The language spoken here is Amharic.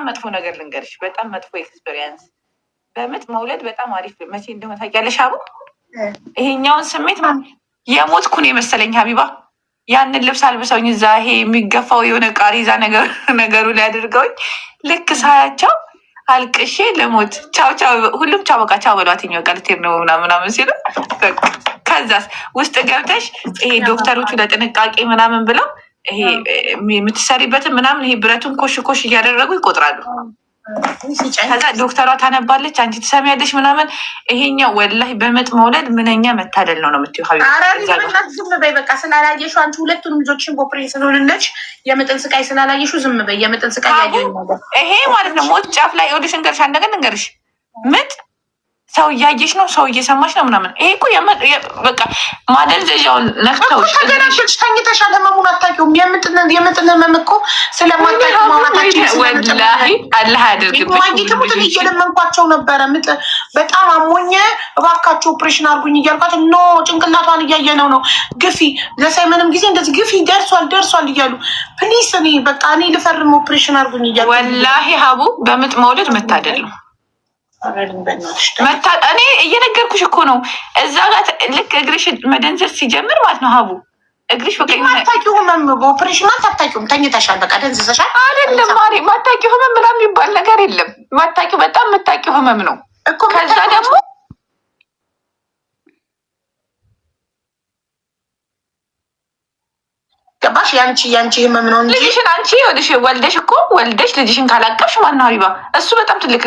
በጣም መጥፎ ነገር ልንገርሽ፣ በጣም መጥፎ ኤክስፔሪየንስ። በምጥ መውለድ በጣም አሪፍ መቼ እንደሆነ ታውቂያለሽ? አቡ ይሄኛውን ስሜት የሞትኩ ነው የመሰለኝ ሀቢባ። ያንን ልብስ አልብሰውኝ እዛ ይሄ የሚገፋው የሆነ ቃሪዛ ነገሩ ላይ አድርገውኝ ልክ ሳያቸው አልቅሼ ለሞት ቻው ቻው፣ ሁሉም ቻው በቃ ቻው በሏትኝ በቃ ልትሄድ ነው ምናምን ሲሉ ከዛስ ውስጥ ገብተሽ ይሄ ዶክተሮቹ ለጥንቃቄ ምናምን ብለው ይሄ የምትሰሪበትን ምናምን ይሄ ብረቱን ኮሽ ኮሽ እያደረጉ ይቆጥራሉ። ከዛ ዶክተሯ ታነባለች፣ አንቺ ትሰሚያለሽ ምናምን። ይሄኛው ወላሂ በምጥ መውለድ ምንኛ መታደል ነው ነው የምትይው ሀቢባ። ዝም በይ በቃ ስላላየሹ አንቺ ሁለቱንም ልጆችን ቦፕሬ ስለሆንለች የምጥን ስቃይ ስላላየሹ ዝም በይ። የምጥን ስቃይ ያየ ይሄ ማለት ነው ሞት ጫፍ ላይ ወደሽ እንገርሽ አንድ ነገር እንገርሽ ምጥ ሰው እያየሽ ነው፣ ሰው እየሰማሽ ነው ምናምን። ይሄ እኮ በቃ ማደንዘዣውን ነክተውሽ ተገናሽ ተኝተሻል። ህመሙን አታውቂውም። የምጥን ህመም እኮ ስለማታውቂ ማውራታችን ወላሂ አላህ ያድርግብሽ። ማግኘትሙትን እየለመንኳቸው ነበረ። ምጥ በጣም አሞኘ እባካቸው ኦፕሬሽን አድርጉኝ እያልኳቸው ኖ ጭንቅላቷን እያየነው ነው ግፊ ለሳይመንም ጊዜ እንደዚህ ግፊ ደርሷል እያሉ ፕሊስ እኔ በቃ እኔ ልፈርም ኦፕሬሽን አድርጉኝ እያሉ ወላሂ ሀቡ በምጥ መውለድ መታደል ነው። እኔ እየነገርኩሽ እኮ ነው። እዛ ጋር ልክ እግርሽ መደንዘዝ ሲጀምር ማለት ነው ሀቡ እግርሽ በቃ ማታውቂው ህመም በኦፕሬሽን አታውቂውም። ተኝተሻል፣ በቃ ደንዝዘሻል። አይደለም ማሪ ማታውቂው ህመም ምናምን የሚባል ነገር የለም። ማታውቂው በጣም የምታውቂው ህመም ነው እኮ። ከዛ ደግሞ ገባሽ? ያንቺ ህመም ነው እንጂ ልጅሽን አንቺ ወልደሽ ልጅሽን ካላቀፍሽ ማነው ሀቢባ? እሱ በጣም ትልቅ